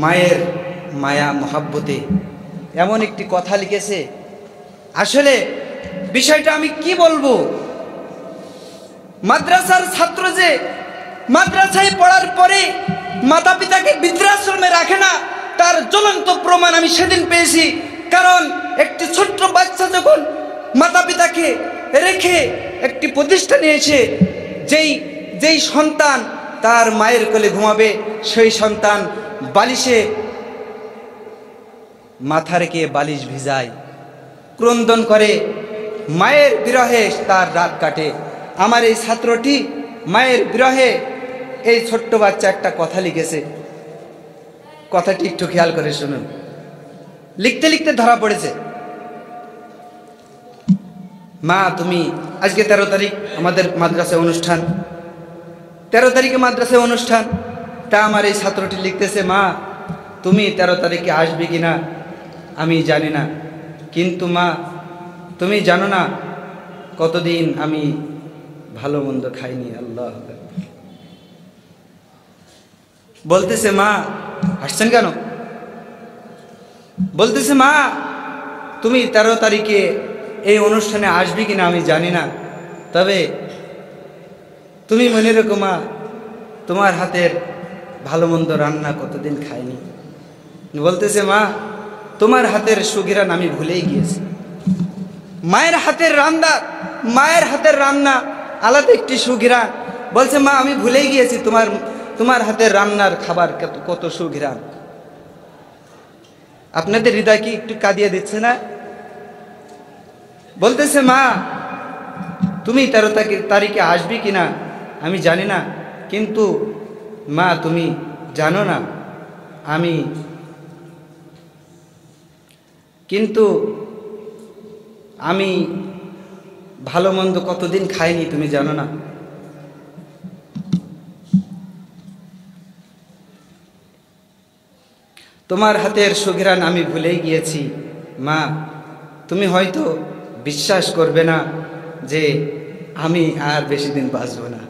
মায়ের মায়া মহাব্বতে এমন একটি কথা লিখেছে। আসলে বিষয়টা আমি কি বলবো, মাদ্রাসার ছাত্র যে মাদ্রাসায় পড়ার পরে মাতা পিতাকে বৃদ্ধাশ্রমে রাখে না, তার জ্বলন্ত প্রমাণ আমি সেদিন পেয়েছি। কারণ একটি ছোট্ট বাচ্চা যখন মাতা পিতাকে রেখে একটি প্রতিষ্ঠানে এসে যেই সন্তান তার মায়ের কোলে ঘুমাবে, সেই সন্তান বালিশে মাথা রেখে বালিশ ভিজায়, ক্রন্দন করে, মায়ের বিরহে তার রাত কাটে। আমার এই ছাত্রটি মায়ের বিরহে, এই ছোট্ট বাচ্চা একটা কথা লিখেছে, কথাটি একটু খেয়াল করে শুনুন। লিখতে লিখতে ধরা পড়েছে, মা তুমি আজকে 13 তারিখ আমাদের মাদ্রাসায় অনুষ্ঠান, 13 তারিখে মাদ্রাসায় অনুষ্ঠান। তা আমার এই ছাত্রটি লিখতেছে, মা তুমি 13 তারিখে আসবে কিনা আমি জানি না, কিন্তু মা তুমি জানো না কতদিন আমি ভালো মন্দ খাইনি। আল্লাহ বলতেছে, মা হাসছেন কেন? বলতেছে, মা তুমি 13 তারিখে এই অনুষ্ঠানে আসবে কিনা আমি জানি না, তবে তুমি মনে রেখো মা, তোমার হাতের ভালো মন্দ রান্না কতদিন খাইনি। বলতেছে, মা তোমার হাতের সুঘ্রাণ আমি ভুলেই গিয়েছি। মায়ের হাতের রান্না আলাদা একটি সুঘ্রাণ। বলছে, মা আমি ভুলেই গিয়েছি তোমার হাতের রান্নার খাবার কত সুঘ্রাণ। আপনাদের হৃদয় কি একটু কাঁদিয়ে দিচ্ছে না? বলতেছে, মা তুমি 13 তারিখে আসবি কিনা আমি জানি না, কিন্তু মা তুমি জানো না আমি ভালো মন্দ কতদিন খাইনি তুমি জানো না। তোমার হাতের সুঘ্রাণ আমি ভুলেই গিয়েছি। মা তুমি হয়তো বিশ্বাস করবে না যে আমি আর বেশি দিন বাঁচব না।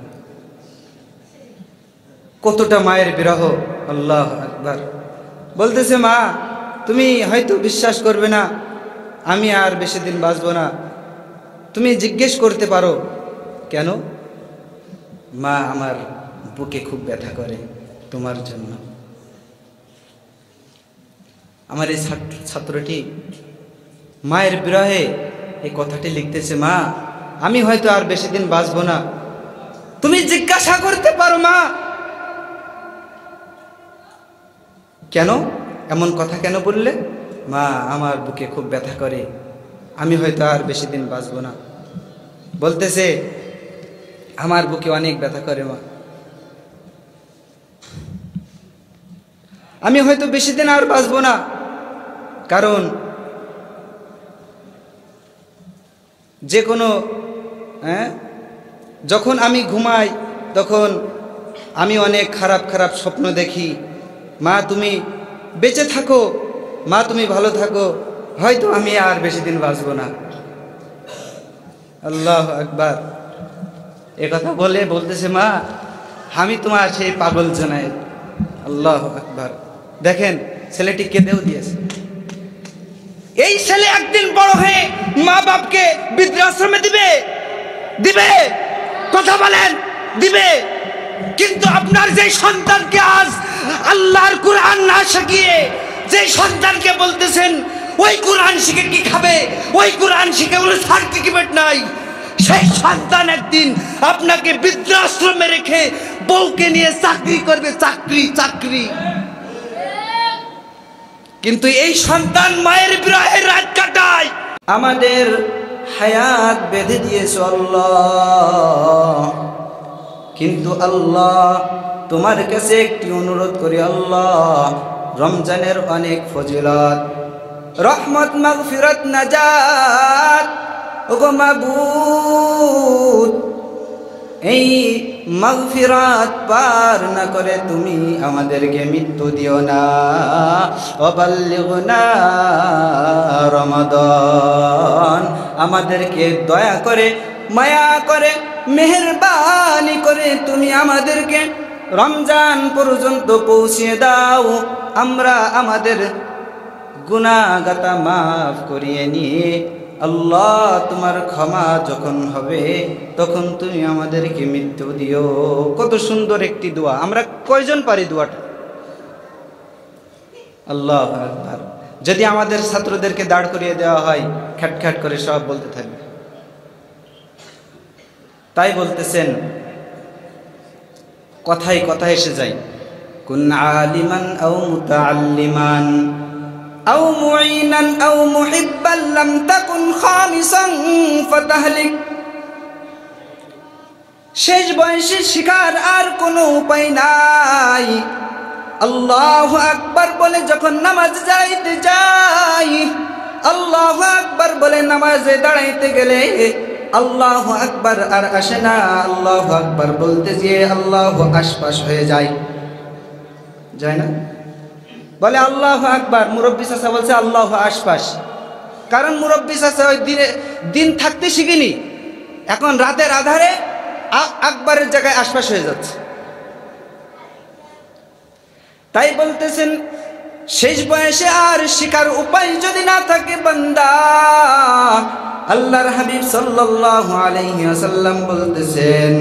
কতটা মায়ের বিরহ, আল্লাহু আকবার। বলতেছে, মা তুমি হয়তো বিশ্বাস করবে না আমি আর বেশি দিন বাঁচব না। তুমি জিজ্ঞেস করতে পারো কেন? মা আমার বুকে খুব ব্যথা করে তোমার জন্য। আমার এই ছাত্রটি মায়ের বিরহে এই কথাটি লিখতেছে, মা আমি হয়তো আর বেশি দিন বাঁচব না। তুমি জিজ্ঞাসা করতে পারো মা কেন এমন কথা কেন বললে? মা আমার বুকে খুব ব্যথা করে, আমি হয়তো আর বেশি দিন বাঁচব না। বলতেছে, আমার বুকে অনেক ব্যথা করে মা, আমি হয়তো বেশি দিন আর বাঁচব না। কারণ যে কোনো যখন আমি ঘুমাই তখন আমি অনেক খারাপ খারাপ স্বপ্ন দেখি। মা তুমি বেঁচে থাকো, মা তুমি ভালো থাকো, হয়তো আমি আর বেশি দিন বাঁচব না। আল্লাহু আকবার। এ কথা বলতেছে, মা আমি তোমার সেই পাগল জানাই। আল্লাহু আকবার। দেখেন ছেলেটি কেঁদেও দিয়েছে। এই ছেলে একদিন বড় হয়ে মা বাপকে বৃদ্ধাশ্রমে দিবে কথা বলেন, দিবে। কিন্তু আপনার যে সন্তানকে আজ আল্লাহর কুরআন না শিখিয়ে যে সন্তানকে বলতেছেন ওই কুরআন শিখে কি খাবে, ওই কুরআন শিখে ওর সার্টিফিকেট নাই, সেই সন্তান একদিন আপনাকে বৃদ্ধাশ্রমে রেখে বউকে নিয়ে চাকরি করবে, চাকরি। কিন্তু এই সন্তান মায়ের বিরহে রাত কাটায়। আমাদের হায়াত বেঁধে দিয়েছে আল্লাহ, কিন্তু আল্লাহ তোমার কাছে একটি অনুরোধ করি, আল্লাহ রমজানের অনেক ফজিলত, রহমত, মাগফিরাত, নাজাত, ওগো মাবুদ এই মাগফিরাত পার না করে তুমি আমাদেরকে মৃত্যু দিও না। ওয়াবাল্লিগনা রমাদান, আমাদেরকে দয়া করে, মায়া করে, মেহেরবানি করে তুমি আমাদেরকে রমজান পর্যন্ত পৌঁছে দাও, আমরা আমাদের গুনাহগাতা মাফ করিয়ে নিয়ে আল্লাহ তোমার ক্ষমা যখন হবে তখন তুমি আমাদেরকে মৃত্যু দিও। কত সুন্দর একটি দোয়া! আমরা কয়জন পারি দোয়াটা? আল্লাহু আকবার। যদি আমাদের ছাত্রদেরকে দাঁড় করিয়ে দেওয়া হয়, খ্যাটখ্যাট করে সব বলতে থাকবে। তাই বলতেছেন, কথায় কথা এসে যায়, কুন আলিমান আও মুতাআল্লিমান আও মুঈনান আও মুহিব্বান লাম তাকুন খামিসান ফাতাহলিক। শেষ বয়সে শিখার আর কোনো উপায় নাই। আল্লাহু আকবার বলে যখন নামাজ যাইতে যাই, আল্লাহু আকবার বলে নামাজে দাঁড়াইতে গেলে আল্লাহু আকবার আর আসে না। আল্লাহু আকবার বলতে গিয়ে আল্লাহু আশপাশ হয়ে যায়, যায় না? বলে আল্লাহু আকবার, মুরব্বী চাচা বলছে আল্লাহু আশপাশ। কারণ মুরব্বী চাচা ওই দিন থাকতে শিখিনি, এখন রাতের আধারে আকবরের জায়গায় আশপাশ হয়ে যাচ্ছে। তাই বলতেছেন, শেষ বয়সে আর শিকার উপায় যদি না থাকে বান্দা, আল্লাহর হাবিব সাল্লাল্লাহু আলাইহি ওয়াসাল্লাম বলতেছেন,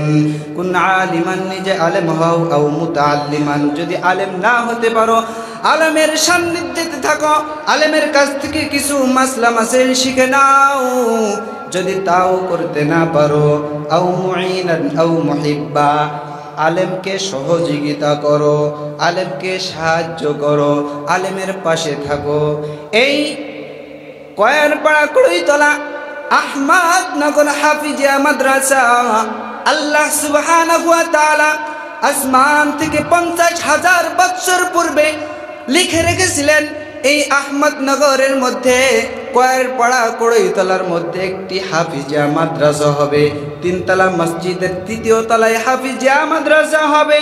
কুন আলিমান, নিজে আলেম হও, আও মুতাআল্লিমান, যদি আলেম না হতে পারো আলেমের সান্নিধ্যে থাকো, আলেমের কাছ থেকে কিছু মাসলা মাসাইল শিখে নাও। যদি তাও করতে না পারো, আও মুঈনান আও মুহিব্বা, আলেমকে সহযোগিতা করো, আলেমকে সাহায্য করো, আলেমের পাশে থাকো। এই কয়ারপাড়া কুড়িতলা আহমদনগর হাফিজিয়া মাদ্রাসা আল্লাহ সুবহানাহু ওয়া তাআলা আসমান থেকে 50,000 বছর পূর্বে লিখে রেখেছিলেন। এই আহমদনগরের মধ্যে কয়ারপাড়া কুড়িতলার মধ্যে একটি হাফিজিয়া মাদ্রাসা হবে। 3 তলা মসজিদের 3য় তলায় হাফিজিয়া মাদ্রাসা হবে।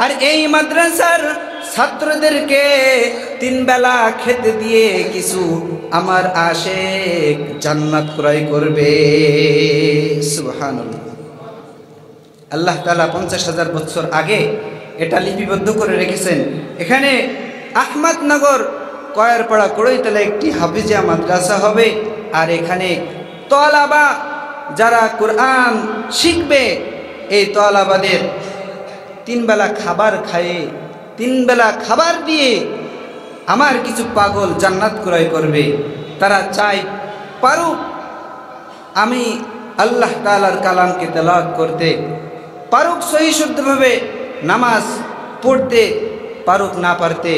আর এই মাদ্রাসার ছাত্রদেরকে 3 বেলা খেতে দিয়ে কিছু আমার আশিক জান্নাত ক্রয় করবে। সুবহানাল্লাহ। আল্লাহ তাআলা 50,000 বছর আগে এটা লিপিবদ্ধ করে রেখেছেন। এখানে আহমদনগর কয়ারপাড়া কুড়িতলা একটি হাফিজিয়া মাদ্রাসা হবে। আর এখানে তলাবা যারা কোরআন শিখবে, এই তলাবাদের 3 বেলা খাবার খাইয়ে, 3 বেলা খাবার দিয়ে আমার কিছু পাগল জান্নাত ক্রয় করবে। তারা চাই পারুক আমি আল্লাহ তাআলার কালামকে তেলাওয়াত করতে, পারুক সহি শুদ্ধভাবে নামাজ পড়তে, পারুক না পারতে,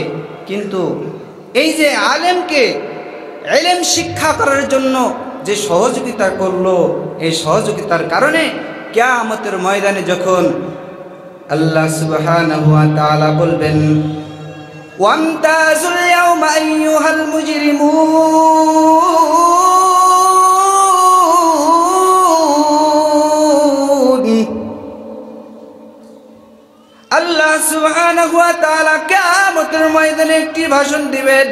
কিন্তু এই যে আলেমকে ইলম শিক্ষা করার জন্য যে সহযোগিতা করলো, এই সহযোগিতার কারণে কিয়ামতের ময়দানে যখন আল্লাহ সুবহানাহু ওয়া তাআলা বলবেন, ওয়ামতাজুল ইয়াওমা আইয়ুহাল মুজরিমুন, আল্লাহ সুবহানাহু ওয়া তাআলা কিয়ামতের ময়দানে একটি ভাষণ দিবেন।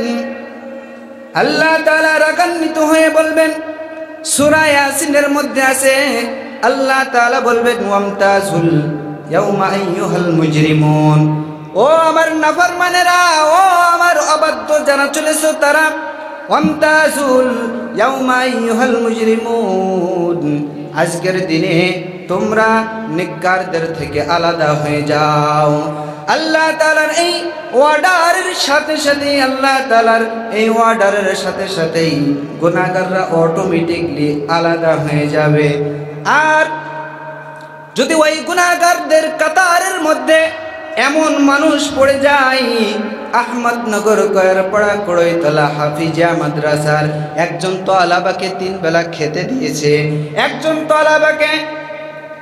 আল্লাহ তাআলা রাগান্বিত হয়ে বলবেন, সূরা ইয়াসিনের মধ্যে আছে, আল্লাহ তাআলা বলবেন, ওয়ামতাজুল ইয়াওমা আইয়ুহাল মুজরিমুন, ও আমার নাফরমানেরা, ও আমার অবাধ্য যারা চলেছো তারা, ওয়ামতাজুল ইয়াওমা আইয়ুহাল মুজরিমুন, আজকের দিনে তোমরা নেককারদের থেকে আলাদা হয়ে যাও। আল্লাহ তাআলার এই অর্ডারের সাথে সাথে, আল্লাহ তাআলার এই অর্ডারের সাথে সাথেই গুনাহগাররা অটোমেটিকলি আলাদা হয়ে যাবে। আর যদি ওই গুনাহগারদের কাতারের মধ্যে এমন মানুষ পড়ে যায়, আহমদনগর কয়ারপাড়া কুড়িতলা হাফিজিয়া মাদ্রাসার একজন তলাবাকে 3 বেলা খেতে দিয়েছে, একজন তলাবাকে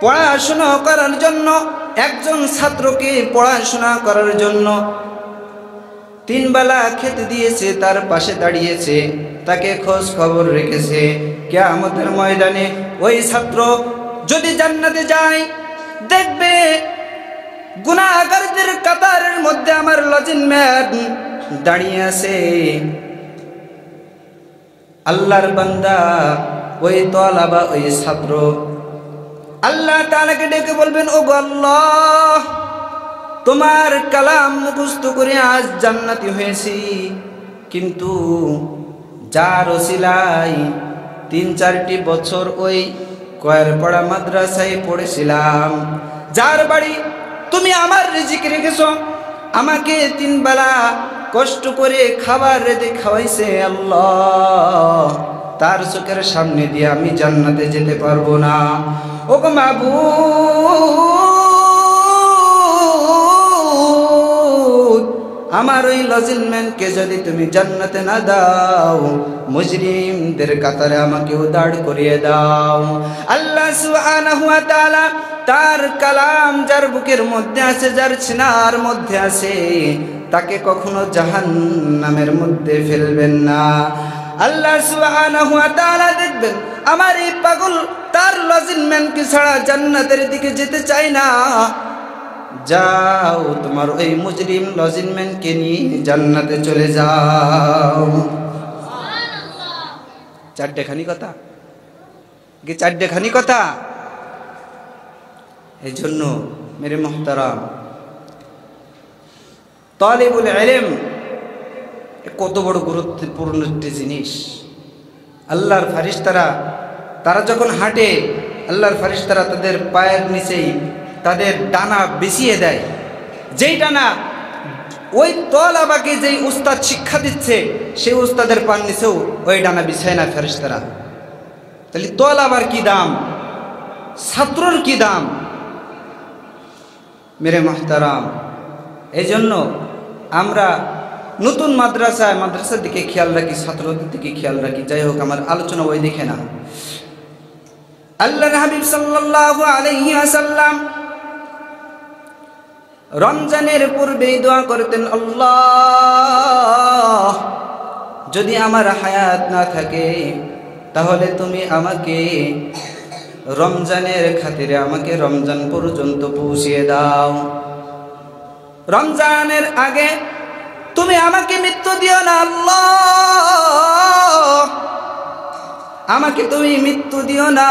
পড়াশোনা করার জন্য, একজন ছাত্রকে পড়াশোনা করার জন্য 3 বেলা খেতে দিয়েছে, তার পাশে দাঁড়িয়েছে, তাকে খোঁজ খবর রেখেছে। কিয়ামতের ময়দানে ওই ছাত্র যদি জান্নাতে যায়, দেখবে গুনাহগারদের কাতারের মধ্যে আমার লজিনম্যান দাঁড়িয়ে আছে। আল্লাহর বান্দা ওই তলাবা, ওই ছাত্র আল্লাহ তাআলাকে ডেকে বলবেন, ও গো আল্লাহ, তোমার কালাম মুখস্থ করে আজ জান্নাতি হয়েছি, কিন্তু যার ওসিলায় ৩-৪টি বছর ওই কয়েরপাড়া মাদ্রাসায় পড়েছিলাম, যার বাড়ি তুমি আমার রিজিক রেখেছো, আমাকে 3 বেলা কষ্ট করে খাবার রেঁধে খাওয়াইছে আল্লাহ, তার চোখের সামনে দিয়ে আমি জান্নাতে যেতে পারবো না। ওগো মাবুদ, আমার ওই লজিনম্যানকে যদি তুমি জান্নাতে না দাও, মুজরিমদের কাতারে আমাকেও দাঁড় করিয়ে দাও। আল্লাহ সুবহানাহু ওয়া তাআলা তার কালাম যার বুকের মধ্যে আছে, যার সিনার মধ্যে আছে, তাকে কখনো জাহান্নামের মধ্যে ফেলবেন না। আল্লাহ সুবহানাহু ওয়া তাআলা দেখবেন আমার এই পাগল তার লজিনম্যানকে ছাড়া জান্নাতের দিকে যেতে চায় না। যাও তোমার ওই মুজরিম লজিনম্যানকে নিয়ে জান্নাতে চলে যাও। চারটেখানি কথা কি? চারটেখানি কথা। এই জন্য মেরে মোহতারাম, তালিবুল ইলম কত বড় গুরুত্বপূর্ণ একটি জিনিস। আল্লাহর ফারিস্তারা তারা যখন হাঁটে, আল্লাহর ফারিস্তারা তাদের পায়ের নিচেই তাদের ডানা বিছিয়ে দেয়। যেই ডানা ওই তলাবাকে যেই উস্তাদ শিক্ষা দিচ্ছে, সেই উস্তাদের পায়ের নিচেও ওই ডানা বিছায় না ফারিস্তারা। তাহলে তলাবার কি দাম, ছাত্রর কি দাম মেরে মোহতারাম। এই জন্য আমরা নতুন মাদ্রাসার দিকে খেয়াল রাখি, ছাত্রদের দিকে খেয়াল রাখি। যাই হোক, আমার আলোচনা ওই দিকে না। আল্লাহর হাবিব সাল্লাল্লাহু আলাইহি ওয়াসাল্লাম রমজানের পূর্বেই দোয়া করতেন, আল্লাহ যদি আমার হায়াত না থাকে তাহলে তুমি আমাকে রমজানের খাতিরে আমাকে রমজান পর্যন্ত পৌঁছিয়ে দাও। রমজানের আগে তুমি আমাকে মৃত্যু দিও না আল্লাহ, আমাকে তুমি মৃত্যু দিও না।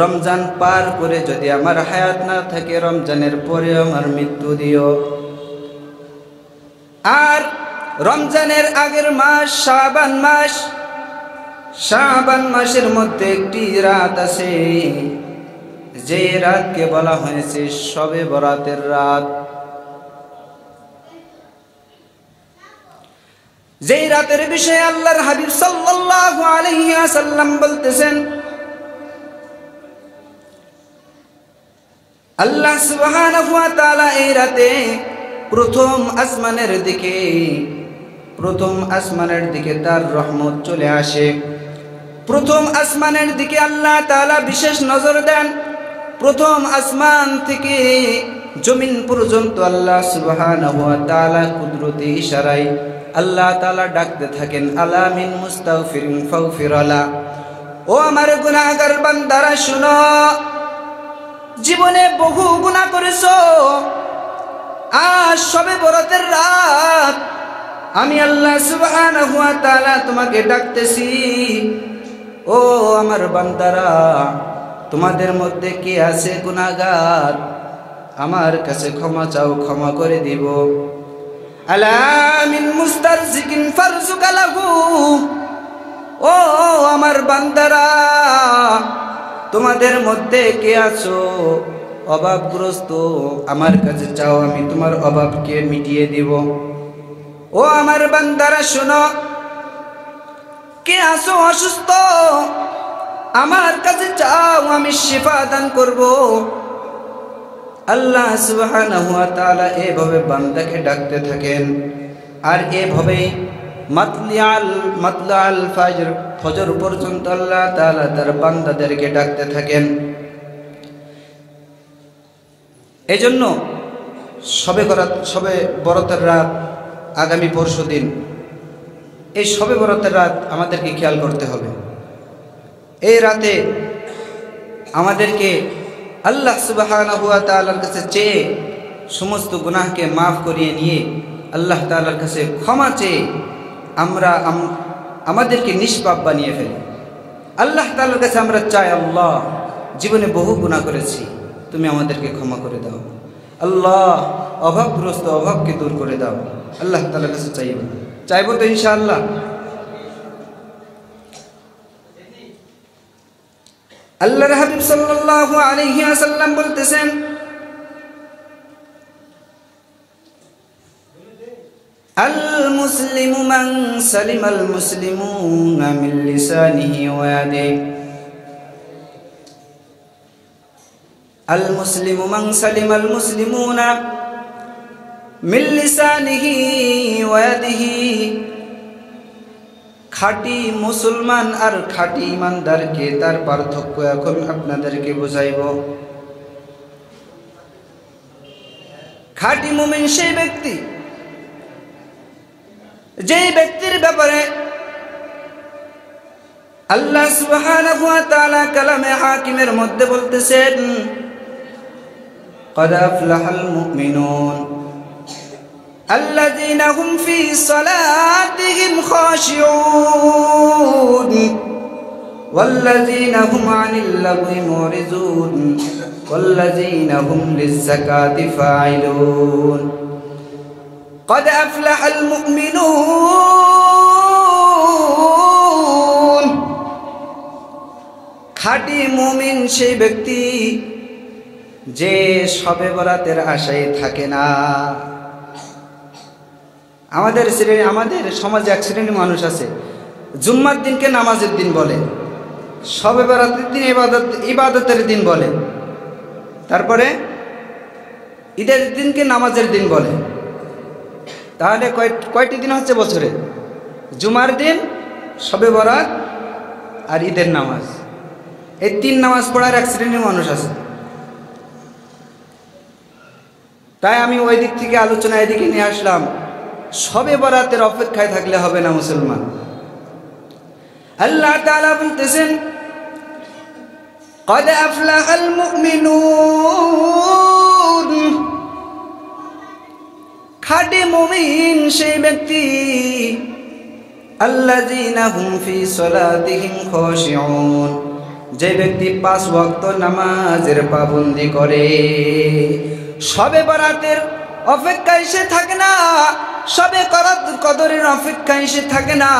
রমজান পার করে যদি আমার হায়াত না থাকে, রমজানের পরে আমার মৃত্যু দিও। আর রমজানের আগের মাস শাবান মাস, শাবান মাসের মধ্যে একটি রাত আছে, যে রাতকে বলা হয়েছে শবে বরাতের রাত। যেই রাতের বিষয়ে আল্লাহর হাবিব সাল্লাল্লাহু আলাইহি ওয়াসাল্লাম বলতেছেন, আল্লাহ সুবহানাহু ওয়া তাআলা এই রাতে প্রথম আসমানের দিকে তার রহমত চলে আসে। প্রথম আসমানের দিকে আল্লাহ তাআলা বিশেষ নজর দেন। প্রথম আসমান থেকে জমিন পর্যন্ত আল্লাহ সুবহানাহু ওয়া তাআলা কুদরতি ইশারায় আল্লাহ তাআলা ডাকতে থাকেন, আলা মিন মুস্তাগফিরিন ফাগফির আলা। ও আমার গুনাহগার বান্দারা শুনো, জীবনে বহু গুনাহ করেছো, আজ শবে বরাতের রাত আমি আল্লাহ সুবহানাহু ওয়া তাআলা তোমাকে ডাকতেছি। ও আমার বান্দারা, তোমাদের মধ্যে কে আছে গুনাহগার? আমার কাছে ক্ষমা চাও, ক্ষমা করে দিব। আলা মিন মুস্তারজিকিন ফারজুকা লাহু। ও আমার বান্দারা, তোমাদের মধ্যে কে আছো অভাবগ্রস্ত? আমার কাছে চাও, আমি তোমার অভাবকে মিটিয়ে দিব। ও আমার বান্দারা শোনো, কে আছো অসুস্থ? আমার কাছে চাও, আমি শিফা দান করব। আল্লাহ সুবহানাহু ওয়া তাআলা এভাবে বান্দাকে ডাকতে থাকেন। আর এভাবেই মাতলাল ফজর পর্যন্ত আল্লাহ তাআলা তার বান্দাদেরকে ডাকতে থাকেন। এই জন্য শবে বরাতের রাত আগামী পরশু দিন, এই শবে বরাতের রাত আমাদেরকে খেয়াল করতে হবে। এই রাতে আমাদেরকে আল্লাহ সুবহানাহু ওয়া তাআলার কাছে চেয়ে সমস্ত গুনাহকে মাফ করিয়ে নিয়ে আল্লাহ তাআলার কাছে ক্ষমা চেয়ে আমরা আমাদেরকে নিষ্পাপ বানিয়ে ফেলি। আল্লাহ তাআলার কাছে আমরা চাই, আল্লাহ জীবনে বহু গুনাহ করেছি, তুমি আমাদেরকে ক্ষমা করে দাও। আল্লাহ অভাবগ্রস্ত অভাবকে দূর করে দাও। আল্লাহ তাআলার কাছে চাইব তো ইনশাআল্লাহ। আল্লাহর হাবিব সাল্লাল্লাহু আলাইহি ওয়াসাল্লাম বলতেছেন, আল মুসলিমু মান সালিমাল মুসলিমুনা মিন লিসানিহি ওয়া ইয়াদিহি। আল মুসলিমু মান সালিমাল মুসলিমুনা মিন লিসানিহি ওয়া ইয়াদিহি। খাঁটি মুসলমান আর খাঁটি ইমানদারকে তার পার্থক্য এখন আপনাদেরকে বুঝাইব। খাঁটি মুমিন সেই ব্যক্তি যেই ব্যক্তির ব্যাপারে আল্লাহ সুবহানাহু ওয়া তাআলা কালামে হাকিমের মধ্যে বলতেছেন, قد أفلح المؤمنون الذين هم في صلاتهم خاشعون والذين هم عن اللغو معرضون والذين هم للزكاة فاعلون قد أفلح المؤمنون। খাঁটি মুমিন সেই ব্যক্তি যে শবে বরাতের আশায় থাকে না। আমাদের সমাজে এক শ্রেণীর মানুষ আছে, জুম্মার দিনকে নামাজের দিন বলে, শবে বরাতের দিন ইবাদতের দিন বলে, তারপরে ঈদের দিনকে নামাজের দিন বলে। তাহলে কয়টি দিন হচ্ছে বছরে? জুমার দিন, শবে বরাত আর ঈদের নামাজ। এই 3 নামাজ পড়ার এক শ্রেণীর মানুষ আছে। তাই আমি ওই দিক থেকে আলোচনা এদিকে নিয়ে আসলাম। শবে বরাতের অপেক্ষায় থাকলে হবে না মুসলমান। আল্লাহ তাআলা বলতেছেন, قد أفلح المؤمنون। খাঁটি মুমিন সেই ব্যক্তি আল্লাযীনা হুম ফি সলাতিহিম খাশিউন, যে ব্যক্তি 5 ওয়াক্ত নামাজের পাবন্দি করে। শবে বরাতের অপেক্ষায় সে থাকে না, শবে কদরের অপেক্ষায় সে থাকে না,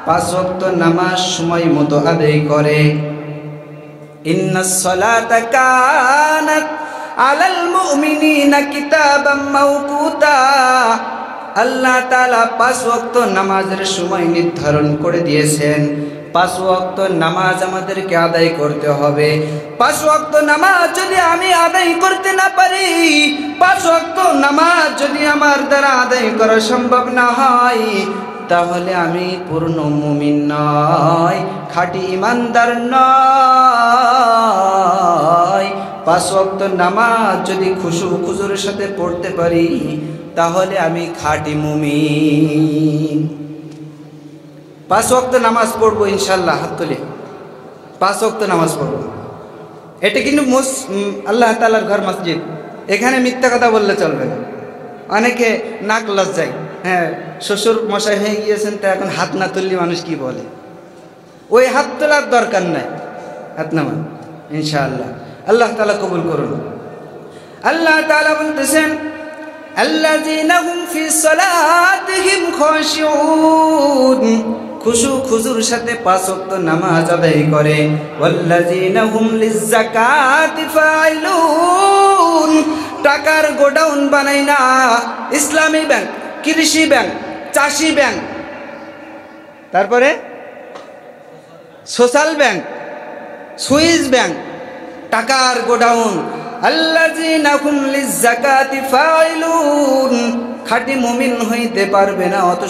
5 ওয়াক্ত নামাজ সময় মতো আদায় করে। ইন্নাস সালাতা কানাত আলাল মুমিনিনা কিতাবাম মাওকুতা। আল্লাহ তাআলা 5 ওয়াক্ত নামাজের সময় নির্ধারণ করে দিয়েছেন। 5 ওয়াক্ত নামাজ আমাদেরকে আদায় করতে হবে। 5 ওয়াক্ত নামাজ যদি আমি আদায় করতে না পারি, 5 ওয়াক্ত নামাজ যদি আমার দ্বারা আদায় করা সম্ভব না হয়, তাহলে আমি পূর্ণ মুমিন নয়, খাঁটি ইমানদার নয়। 5 ওয়াক্ত নামাজ যদি খুজুর সাথে পড়তে পারি, তাহলে আমি খাঁটি মুমিন। 5 ওয়াক্ত নামাজ পড়বো ইনশাআল্লাহ, হাত তুলে 5 ওয়াক্ত নামাজ পড়বো। এটা কিন্তু আল্লাহ তাআলার ঘর মসজিদ, এখানে মিথ্যা কথা বললে চলবে না। অনেকে নাক লজ্জায়, হ্যাঁ শ্বশুর মশাই হয়ে গিয়েছেন, তা এখন হাত না তুললে মানুষ কি বলে, ওই হাত তোলার দরকার নাই, হাত নামান ইনশাআল্লাহ। আল্লাহ তাআলা কবুল করুন। আল্লাহ তাআলা বলতেছেন, আল্লাযীনা হুম ফি সলাতিহিম খাশিউন, খুজুর সাথে 5 ওয়াক্ত নামাজ আদায় করে। ওয়াল্লাযীনা হুম লিয-যাকাতি ফাইলুন, টাকার গোডাউন বানাই না, ইসলামী ব্যাংক, কৃষি ব্যাংক, চাষি ব্যাংক, তারপরে সোশ্যাল ব্যাংক, সুইস ব্যাংক, টাকার গোডাউন। আল্লাযীনা হুম লিয-যাকাতি ফাইলুন, খাঁটি মুমিন হইতে পারবে না যত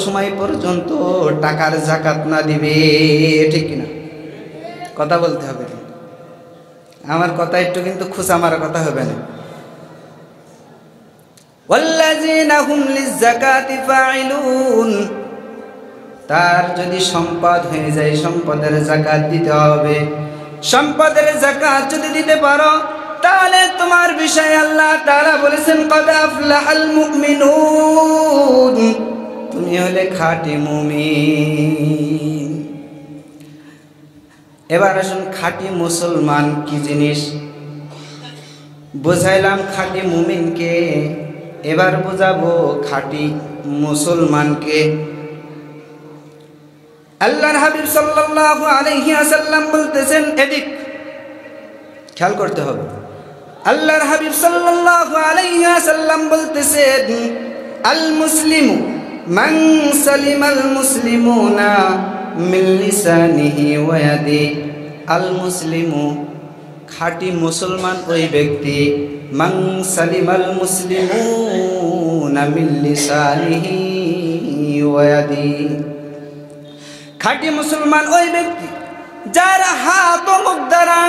সময় পর্যন্ত টাকার যাকাত না দিবে। ঠিক কিনা? কথা বলতে হবে, আমার কথা একটু কিন্তু খুশা মারা কথা হবে না। ওয়াল্লাযীনা হুম লিয-যাকাতি ফাইলুন, তার যদি সম্পদ হয়ে যায়, সম্পদের যাকাত দিতে হবে। সম্পদের যাকাত যদি দিতে পারো, তাহলে তোমার বিষয়ে আল্লাহ তাআলা বলেছেন, কদ আফলাহাল মুমিনুন, তুমি হলে খাঁটি মুমিন। এবার আসুন, খাঁটি মুসলমান কি জিনিস? বুঝাইলাম খাঁটি মুমিনকে, এবার বুঝাবো খাঁটি মুসলমানকে। আল্লাহর হাবিব সাল্লাল্লাহু আলাইহি ওয়াসাল্লাম বলতেছেন, এদিক খেয়াল করতে হবে। আল্লাহর হাবিব সাল্লাল্লাহু আলাইহি ওয়াসাল্লাম বলতেছেন, আল মুসলিমু মান সালিমাল মুসলিমুনা মিন লিসানিহি ওয়া ইয়াদিহি। আল মুসলিমু খাঁটি মুসলমান ওই ব্যক্তি, মান সালিমাল মুসলিমুনা মিন লিসানিহি ওয়া ইয়াদিহি। খাঁটি মুসলমান ওই ব্যক্তি যার হাত ও মুখ দ্বারা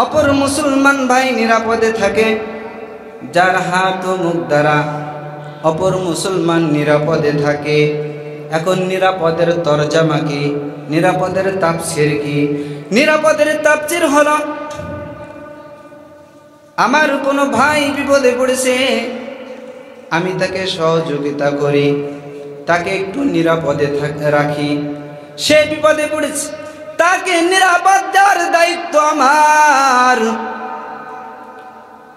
অপর মুসলমান ভাই নিরাপদে থাকে, যার হাত ও মুখ দ্বারা অপর মুসলমান নিরাপদে থাকে। এখন নিরাপদের তরজমা কি? নিরাপদের তাফসীর কি? নিরাপদের তাফসীর হলো, আমার কোনো ভাই বিপদে পড়েছে, আমি তাকে সহযোগিতা করি, তাকে একটু নিরাপদে রাখি। সে বিপদে পড়েছে, তাকে নিরাপদ দেওয়ার দায়িত্ব আমার।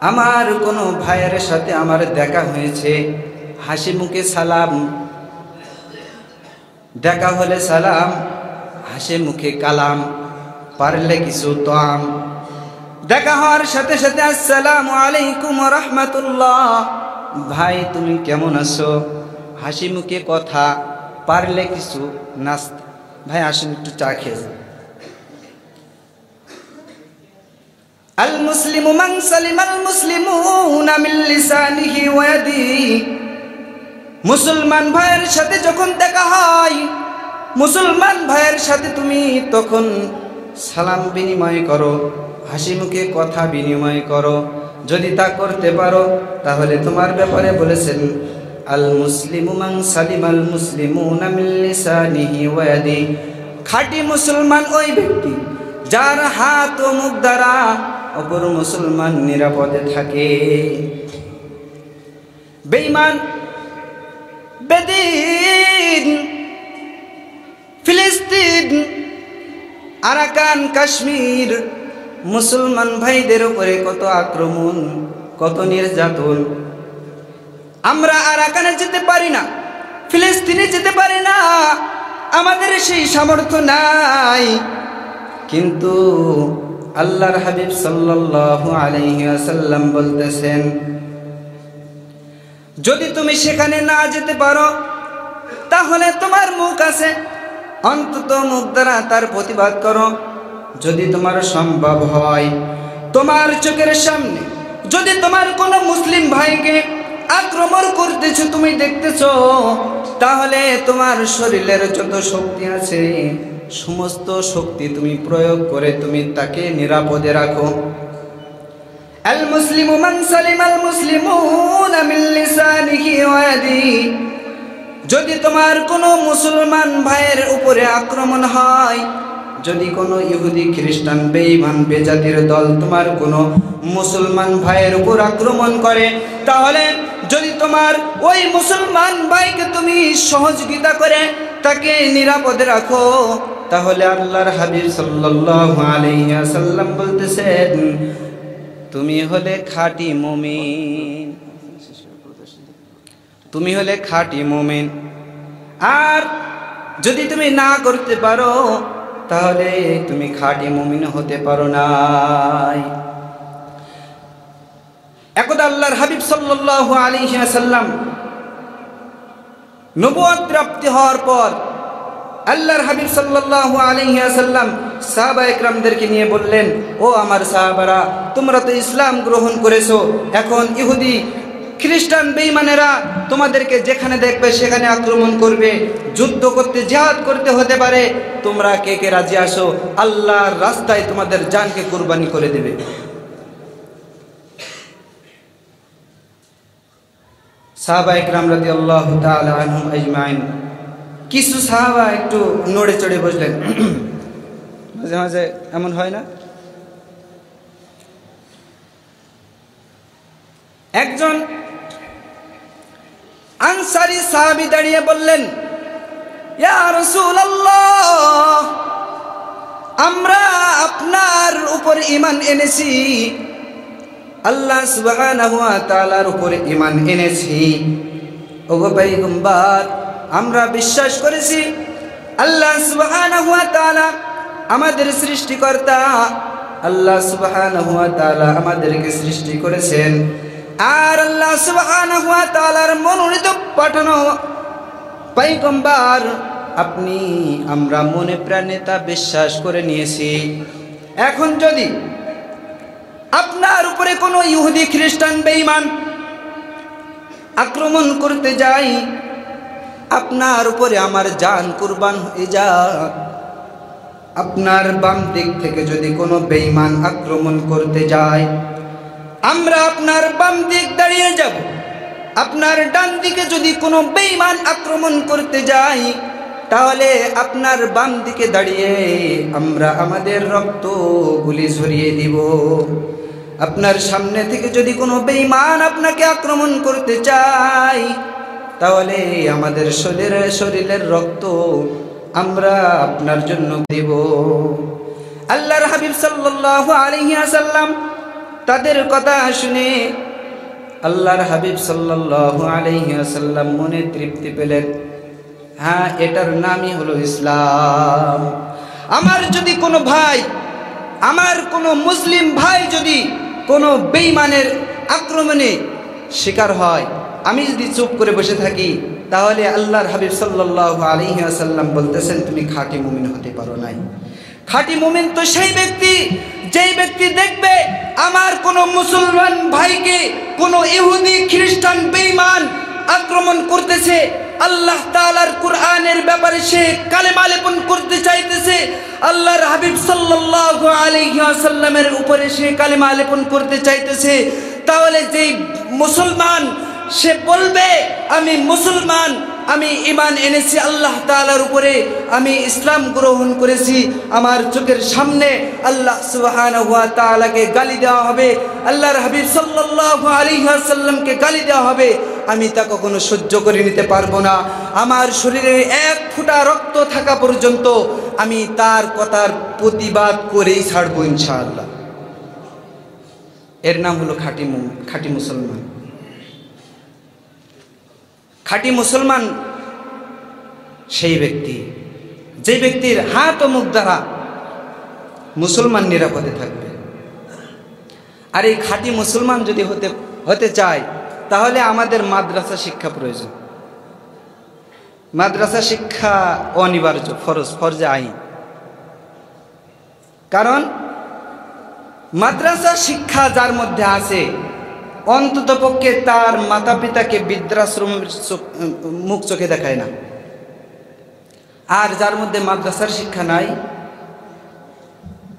আমার কোনো ভাইয়ের সাথে আমার দেখা হয়েছে, হাসি মুখে সালাম, দেখা হলে সালাম, হাসি মুখে কালাম, পারলে কিছু তাম। দেখা হওয়ার সাথে সাথে আসসালামু আলাইকুম ওয়া রাহমাতুল্লাহ, ভাই তুমি কেমন আছো? হাসি মুখে কথা, পারলে কিছু নাস্তা, ভাই আসেন একটু চা খেয়ে যান। আল মুসলিমু মান সালিমাল মুসলিমুনা মিন লিসানিহি ওয়া ইয়াদিহি। মুসলমান ভাইয়ের সাথে যখন দেখা হয়, মুসলমান ভাইয়ের সাথে তুমি তখন সালাম বিনিময় করো, হাসি মুখে কথা বিনিময় করো। যদি তা করতে পারো তাহলে তোমার ব্যাপারে বলেছেন, আল মুসলিমু মান সালিমাল মুসলিমুনা মিন লিসানিহি ওয়া ইয়াদিহি। খাঁটি মুসলমান ওই ব্যক্তি যার হাত ও মুখ দ্বারা অপর মুসলমান নিরাপদে থাকে। বেঈমান, বেদিন, ফিলিস্তিন, আরাকান, কাশ্মীর মুসলমান ভাইদের উপরে কত আক্রমণ, কত নির্যাতন। আমরা আরাকানে যেতে পারি না, ফিলিস্তিনে যেতে পারি না, আমাদের সেই সামর্থ্য নাই। কিন্তু আল্লাহর হাবিব সাল্লাল্লাহু আলাইহি ওয়াসাল্লাম বলতেছেন, যদি তুমি সেখানে না যেতে পারো তাহলে তোমার মুখ আছে, অন্তত মুখ দ্বারা তার প্রতিবাদ করো। যদি তোমার সম্ভব হয়, তোমার চোখের সামনে যদি তোমার কোনো মুসলিম ভাইকে আক্রমণ করতেছো তুমি দেখতেছো, তাহলে তোমার শরীরের যত শক্তি আছে সমস্ত শক্তি তুমি প্রয়োগ করে তুমি তাকে নিরাপদে রাখো। আল মুসলিমু মান সালিমাল মুসলিমুনা মিন লিসানিহি ওয়া ইয়াদিহি। যদি তোমার কোনো মুসলমান ভাইয়ের উপরে আক্রমণ হয়, যদি কোনো ইহুদি খ্রিস্টান বেঈমান বেজাতির দল তোমার কোনো মুসলমান ভাইয়ের উপর আক্রমণ করে, তাহলে যদি তোমার ওই মুসলমান ভাইকে তুমি সহযোগিতা করে তাকে নিরাপদে রাখো, তাহলে আল্লাহর হাবিব সাল্লাল্লাহু আলাইহি ওয়াসাল্লাম বলতেছেন, তুমি হলে খাঁটি মুমিন, তুমি হলে খাঁটি মুমিন। আর যদি তুমি না করতে পারো তাহলে তুমি খাঁটি মুমিন হতে পারো নাই। একদা আল্লাহর হাবিব সাল্লাল্লাহু আলাইহি ওয়াসাল্লাম নবুয়ত প্রাপ্তি হওয়ার পর আল্লাহর হাবিব সাল্লাল্লাহু আলাইহি ওয়াসাল্লাম সাহাবায়ে কেরামদেরকে নিয়ে বললেন, ও আমার সাহাবারা, তোমরা তো ইসলাম গ্রহণ করেছো, এখন ইহুদি খ্রিস্টান বেঈমানেরা তোমাদেরকে যেখানে দেখবে সেখানে আক্রমণ করবে, যুদ্ধ করতে, জিহাদ করতে হতে পারে, তোমরা কে কে রাজি আসো, আল্লাহর রাস্তায় তোমাদের জানকে কুরবানি করে দেবে। সাহাবায়ে কেরাম রাদিয়াল্লাহু তাআলা আনহুম আজমাইন, কিছু সাহাবা একটু নড়ে চড়ে বসলেন। মাঝে মাঝে এমন হয় না? একজন আনসারী সাহাবী দাঁড়িয়ে বললেন, ইয়া রাসূলুল্লাহ, আমরা আপনার উপর ঈমান এনেছি, আল্লাহ সুবহানাহু ওয়া তাআলার উপরে ঈমান এনেছি। ওগো পয়গম্বর, আমরা বিশ্বাস করেছি আল্লাহ সুবহানাহু ওয়া তাআলা আমাদের সৃষ্টিকর্তা, আল্লাহ সুবহানাহু ওয়া তাআলা আমাদেরকে সৃষ্টি করেছেন, আর আল্লাহ সুবহানাহু ওয়া তাআলার মনোনীত পাঠানো পয়গম্বর আপনি, আমরা মনে প্রাণে তা বিশ্বাস করে নিয়েছি। এখন যদি আপনার উপরে কোনো ইহুদি খ্রিস্টান বেঈমান আক্রমণ করতে যায়, আপনার উপরে আমার জান কুরবান হয়ে যায়। আপনার বাম দিক থেকে যদি কোনো বেঈমান আক্রমণ করতে যায়, আমরা আপনার বাম দিক দাঁড়িয়ে যাব। আপনার ডান দিকে যদি কোনো বেঈমান আক্রমণ করতে যায়, তাহলে আপনার বাম দিকে দাঁড়িয়ে আমরা আমাদের রক্তগুলি ঝরিয়ে দিব। আপনার সামনে থেকে যদি কোনো বেঈমান আপনাকে আক্রমণ করতে চায়, তাহলে আমাদের শরীরের রক্ত আমরা আপনার জন্য দেব। আল্লাহর হাবিব সাল্লাল্লাহু আলাইহি ওয়াসাল্লাম তাদের কথা শুনে আল্লাহর হাবিব সাল্লাল্লাহু আলাইহি ওয়াসাল্লাম মনে তৃপ্তি পেলেন। হ্যাঁ, এটার নামই হলো ইসলাম। আমার যদি কোনো ভাই, আমার কোনো মুসলিম ভাই যদি কোনো বেঈমানের আক্রমণে শিকার হয়, আমি যদি চুপ করে বসে থাকি, তাহলে আল্লাহর হাবিব সাল্লাল্লাহু আলাইহি ওয়াসাল্লাম বলতেছেন তুমি খাঁটি মুমিন হতে পারো নাই। খাঁটি মুমিন তো সেই ব্যক্তি যেই ব্যক্তি দেখবে আমার কোনো মুসলমান ভাইকে কোনো ইহুদি খ্রিস্টান বেঈমান আক্রমণ করতেছে, আল্লাহ তাআলার কুরআনের ব্যাপারে সে কালেমা লেপন করতে চাইতেছে, আল্লাহর হাবিব সাল্লাল্লাহু আলাইহি ওয়াসাল্লামের উপরে সে কালেমা লেপন করতে চাইতেছে, তাহলে যেই মুসলমান সে বলবে আমি মুসলমান, আমি ঈমান এনেছি আল্লাহ তাআলার উপরে, আমি ইসলাম গ্রহণ করেছি, আমার চোখের সামনে আল্লাহ সুবহানাহু ওয়া তাআলাকে গালি দেওয়া হবে, আল্লাহর হাবিব সাল্লাল্লাহু আলাইহি ওয়াসাল্লামকে গালি দেওয়া হবে, আমি তা কখনো সহ্য করে নিতে পারবো না। আমার শরীরে এক ফোঁটা রক্ত থাকা পর্যন্ত আমি তার কথার প্রতিবাদ করেই ছাড়বো ইনশাআল্লাহ। এর নাম হলো খাঁটি মুসলমান। খাঁটি মুসলমান সেই ব্যক্তি যে ব্যক্তির হাত ও মুখ দ্বারা মুসলমান নিরাপদে থাকবে। আর এই খাঁটি মুসলমান যদি হতে চায়, তাহলে আমাদের মাদ্রাসা শিক্ষা প্রয়োজন। মাদ্রাসা শিক্ষা অনিবার্য, ফরজে আইন। কারণ মাদ্রাসা শিক্ষা যার মধ্যে আছে, অন্ততপক্ষে তার মাতা পিতাকে বৃদ্ধাশ্রমের মুখ চোখে দেখায় না। আর যার মধ্যে মাদ্রাসার শিক্ষা নাই,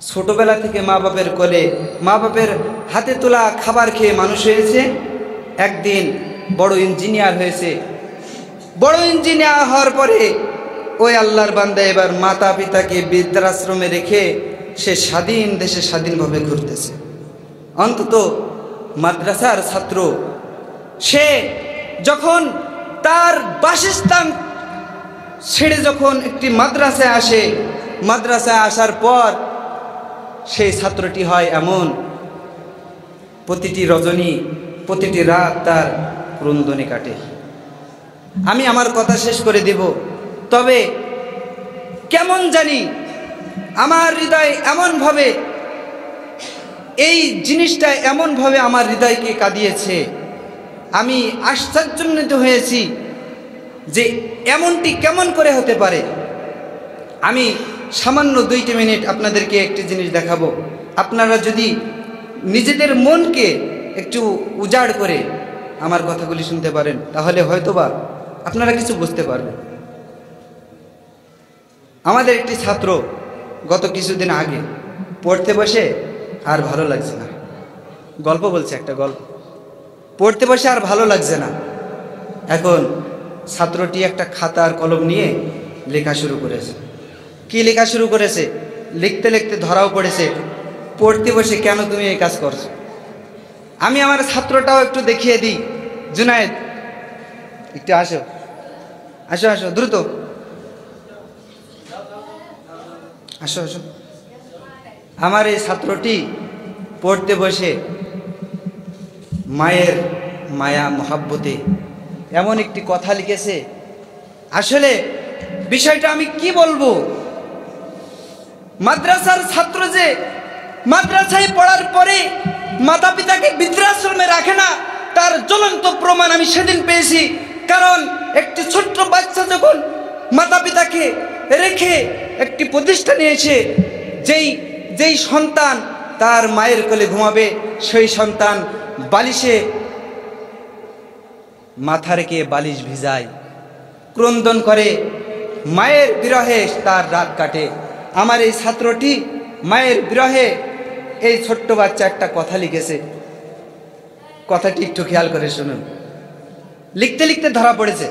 ছোটবেলা থেকে মা বাপের কোলে, মা বাপের হাতে তোলা খাবার খেয়ে মানুষ হয়েছে, একদিন বড় ইঞ্জিনিয়ার হয়েছে। বড় ইঞ্জিনিয়ার হওয়ার পরে ওই আল্লাহর বান্দা এবার মাতা পিতাকে বৃদ্ধাশ্রমে রেখে সে স্বাধীন দেশে স্বাধীনভাবে ঘুরতেছে। অন্তত মাদ্রাসার ছাত্র সে যখন তার বাসস্থান ছেড়ে যখন একটি মাদ্রাসায় আসে, মাদ্রাসায় আসার পর সেই ছাত্রটি হয় এমন, প্রতিটি রজনী প্রতিটি রাত তার ক্রন্দনে কাটে। আমি আমার কথা শেষ করে দেব, তবে কেমন জানি আমার হৃদয় এমনভাবে, এই জিনিসটা এমনভাবে আমার হৃদয়কে কাঁদিয়েছে, আমি আশ্চর্যান্বিত হয়েছি যে এমনটি কেমন করে হতে পারে। আমি সামান্য 2 মিনিট আপনাদেরকে একটি জিনিস দেখাবো। আপনারা যদি নিজেদের মনকে একটু উজাড় করে আমার কথাগুলি শুনতে পারেন, তাহলে হয়তোবা আপনারা কিছু বুঝতে পারবেন। আমাদের একটি ছাত্র গত কিছুদিন আগে পড়তে বসে আর ভালো লাগছে না, গল্প বলছে, একটা গল্প। পড়তে বসে আর ভালো লাগছে না। এখন ছাত্রটি একটা খাতা আর কলম নিয়ে লেখা শুরু করেছে। কি লেখা শুরু করেছে? লিখতে লিখতে ধরাও পড়েছে, পড়তে বসে কেন তুমি এই কাজ করছো। আমি আমার ছাত্রটাও একটু দেখিয়ে দিই। জুনায়েদ, একটু আসো আসো আসো, দ্রুত আসো আসো। আমার এই ছাত্রটি পড়তে বসে মায়ের মায়া মহাব্বতে এমন একটি কথা লিখেছে। আসলে বিষয়টা আমি কি বলবো, মাদ্রাসার ছাত্র যে মাদ্রাসায় পড়ার পরে মাতা পিতাকে বৃদ্ধাশ্রমে রাখে না, তার জ্বলন্ত প্রমাণ আমি সেদিন পেয়েছি। কারণ একটি ছোট্ট বাচ্চা যখন মাতা পিতাকে রেখে একটি প্রতিষ্ঠানে এসে যেই সন্তান তার মায়ের কোলে ঘুমাবে, সেই সন্তান বালিশে মাথা রেখে বালিশ ভিজায়, ক্রন্দন করে, মায়ের বিরহে তার রাত কাটে। আমার এই ছাত্রটি মায়ের বিরহে, এই ছোট্ট বাচ্চা একটা কথা লিখেছে, কথাটি একটু খেয়াল করে শুনুন। লিখতে লিখতে ধরা পড়েছে,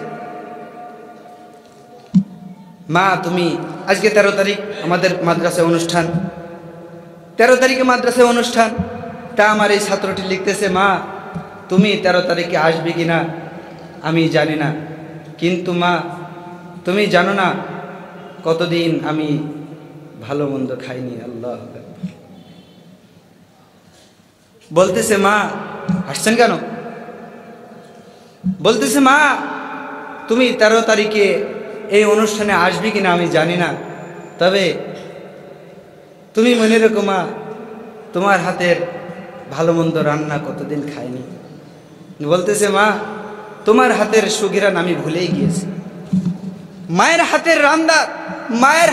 মা তুমি আজকে 13 তারিখ আমাদের মাদ্রাসায় অনুষ্ঠান, 13 তারিখে মাদ্রাসায় অনুষ্ঠান। তা আমার এই ছাত্রটি লিখতেছে, মা তুমি 13 তারিখে আসবে কিনা আমি জানি না, কিন্তু মা তুমি জানো না কতদিন আমি ভালো মন্দ খাইনি। আল্লাহ বলতেছে, মা হাসছেন কেন? বলতেছে, মা তুমি 13 তারিখে এই অনুষ্ঠানে আসবে কিনা আমি জানি না, তবে তুমি মনে রেখো মা, তোমার হাতের ভালো মন্দ রান্না কতদিন খাইনি। বলতেছে, মা তোমার হাতের সুঘ্রাণ আমি ভুলেই গিয়েছি। মায়ের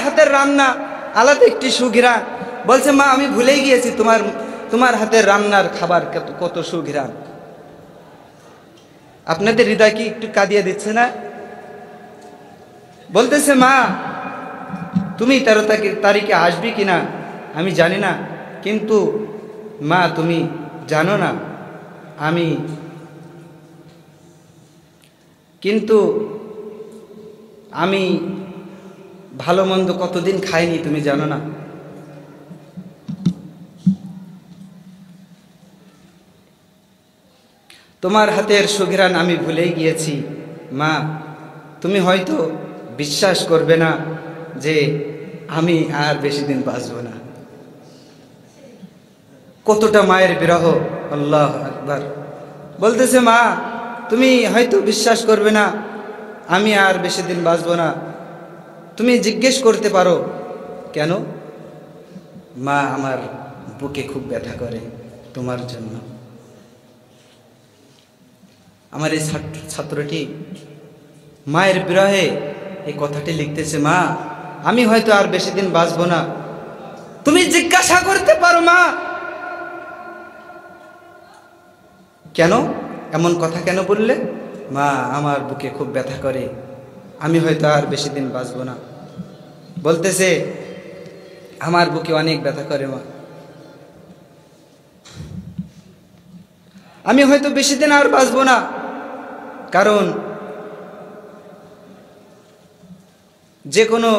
হাতের রান্না আলাদা একটি সুঘ্রাণ। বলছে, মা আমি ভুলেই গিয়েছি তোমার হাতের রান্নার খাবার কত সুঘ্রাণ। আপনাদের হৃদয় কি একটু কাঁদিয়ে দিচ্ছে না? বলতেছে, মা তুমি 13 তারিখে আসবি কিনা আমি জানি না, কিন্তু মা তুমি জানো না আমি ভালো মন্দ কতদিন খাইনি তুমি জানো না। তোমার হাতের সুঘ্রাণ আমি ভুলেই গিয়েছি। মা তুমি হয়তো বিশ্বাস করবে না যে আমি আর বেশি দিন বাঁচব না। কতটা মায়ের বিরহ, আল্লাহু আকবার। বলতেছে, মা তুমি হয়তো বিশ্বাস করবে না আমি আর বেশি দিন বাঁচব না। তুমি জিজ্ঞেস করতে পারো কেন? মা আমার বুকে খুব ব্যথা করে তোমার জন্য। আমার এই ছাত্রটি মায়ের বিরহে এই কথাটি লিখতেছে, মা আমি হয়তো আর বেশি দিন বাঁচব না। তুমি জিজ্ঞাসা করতে পারো মা কেন এমন কথা কেন বললে? মা আমার বুকে খুব ব্যথা করে, আমি হয়তো আর বেশি দিন বাঁচব না। বলতেছে, আমার বুকে অনেক ব্যথা করে মা, আমি হয়তো বেশি দিন আর বাঁচব না। কারণ যে কোনো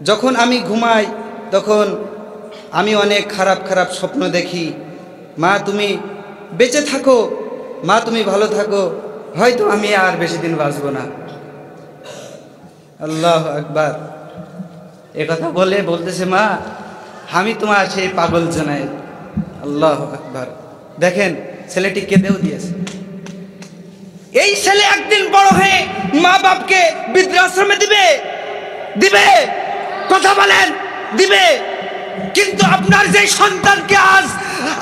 যখন আমি ঘুমাই তখন আমি অনেক খারাপ খারাপ স্বপ্ন দেখি। মা তুমি বেঁচে থাকো, মা তুমি ভালো থাকো, হয়তো আমি আর বেশি দিন বাঁচব না। আল্লাহু আকবার। এ কথা বলতেছে, মা আমি তোমার সেই পাগল জনায়েত। আল্লাহু আকবার। দেখেন ছেলেটি কেঁদেও দিয়েছে। এই ছেলে একদিন বড় হয়ে মা বাপকে বৃদ্ধাশ্রমে দিবে কথা বলেন, দিবে। কিন্তু আপনার যে সন্তানকে আজ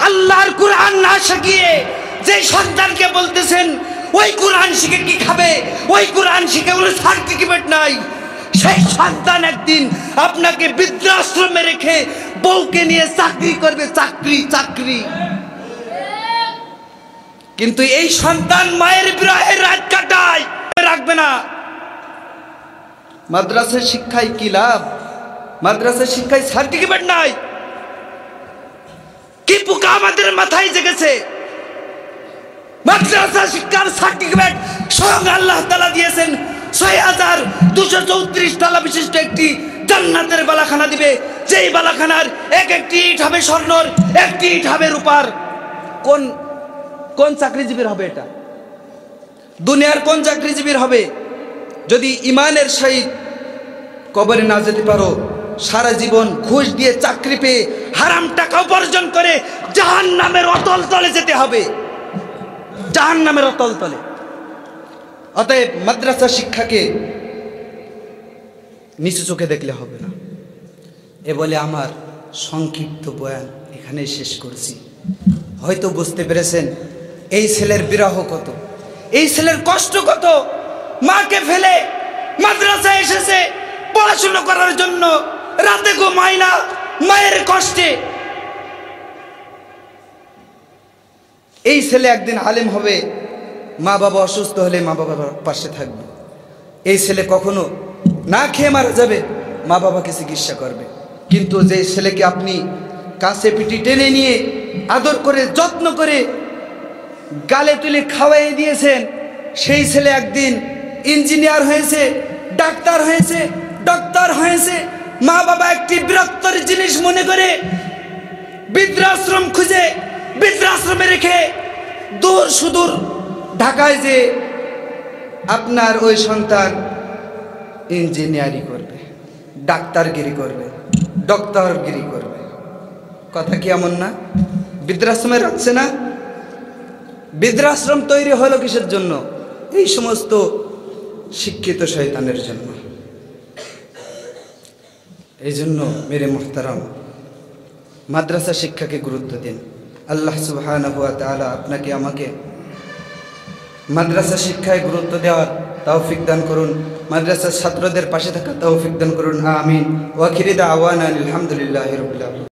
আল্লাহর কুরআন না শিখিয়ে যে সন্তানকে বলতেছেন ওই কুরআন শিখে কি খাবে, ওই কুরআন শিখে কোনো সার্টিফিকেট নাই, সেই সন্তান একদিন আপনাকে বৃদ্ধাশ্রমে রেখে বউকে নিয়ে চাকরি করবে, চাকরি। কিন্তু এই সন্তান মায়ের বিরহে রাত কাটায়, রাখবে না। মাদ্রাসার শিক্ষায় কি লাভ? মাদ্রাসার শিক্ষায় সার্টিফিকেট নাই। কি পোকা আমাদের মাথায় জেগেছে? মাদ্রাসা শিক্ষার সার্টিফিকেট স্বয়ং আল্লাহ তাআলা দিয়েছেন। ৬,২৩৪ তলা বিশিষ্ট একটি জান্নাতের বালাখানা দিবে, যেই বালাখানার একটি ইট হবে স্বর্ণর, একটি ইট হবে রূপার। কোন চাকরিজীবীর হবে এটা? দুনিয়ার কোন চাকরিজীবীর হবে? যদি ইমানের সহিত কবরে না যেতে পারো, সারা জীবন ঘুষ দিয়ে চাকরি পেয়ে হারাম টাকা উপার্জন করে জাহান্নামের অতল তলে যেতে হবে, জাহান্নামের অতল তলে। অতএব মাদ্রাসা শিক্ষাকে নিচু চোখে দেখলে হবে না। এ বলে আমার সংক্ষিপ্ত বয়ান এখানেই শেষ করছি। হয়তো বুঝতে পেরেছেন এই ছেলের বিরহ কত, এই ছেলের কষ্ট কত। মাকে ফেলে মাদ্রাসায় এসেছে পড়াশোনা করার জন্য, রাতে ঘুমায় না মায়ের কষ্টে। এই ছেলে একদিন আলেম হবে, মা বাবা অসুস্থ হলে মা বাবার পাশে থাকবে। এই ছেলে কখনো না খেয়ে মারা যাবে, মা বাবাকে চিকিৎসা করবে। কিন্তু যে ছেলেকে আপনি কাছে পিটি টেনে নিয়ে আদর করে যত্ন করে গালে তুলে খাওয়াই দিয়েছেন, সেই ছেলে একদিন ইঞ্জিনিয়ার হয়েছে, ডাক্তার হয়েছে, ডক্টর হয়েছে। মা বাবা একটি বৃহত্তর জিনিস মনে করে বৃদ্ধাশ্রম খুঁজে বৃদ্ধাশ্রমে রেখে দূর সুদূর ঢাকায় যে আপনার ওই সন্তান ইঞ্জিনিয়ারিং করবে, ডাক্তারগিরি করবে, ডক্টরগিরি করবে। কথা কি এমন না? বৃদ্ধাশ্রমে রাখছে না? বৃদ্ধাশ্রম তৈরি হলো কিসের জন্য? এই সমস্ত শিক্ষিত শয়তানের জন্য। এই জন্য মেরে মুহতারাম, মাদ্রাসা শিক্ষাকে গুরুত্ব দিন। আল্লাহ সুবহানাহু ওয়া তাআলা আপনাকে আমাকে মাদ্রাসা শিক্ষায় গুরুত্ব দেওয়ার তৌফিক দান করুন, মাদ্রাসার ছাত্রদের পাশে থাকা তৌফিক দান করুন। আমিন। ওয়া আখিরি দাওয়ানা আলহামদুলিল্লাহি রাব্বিল আলামিন।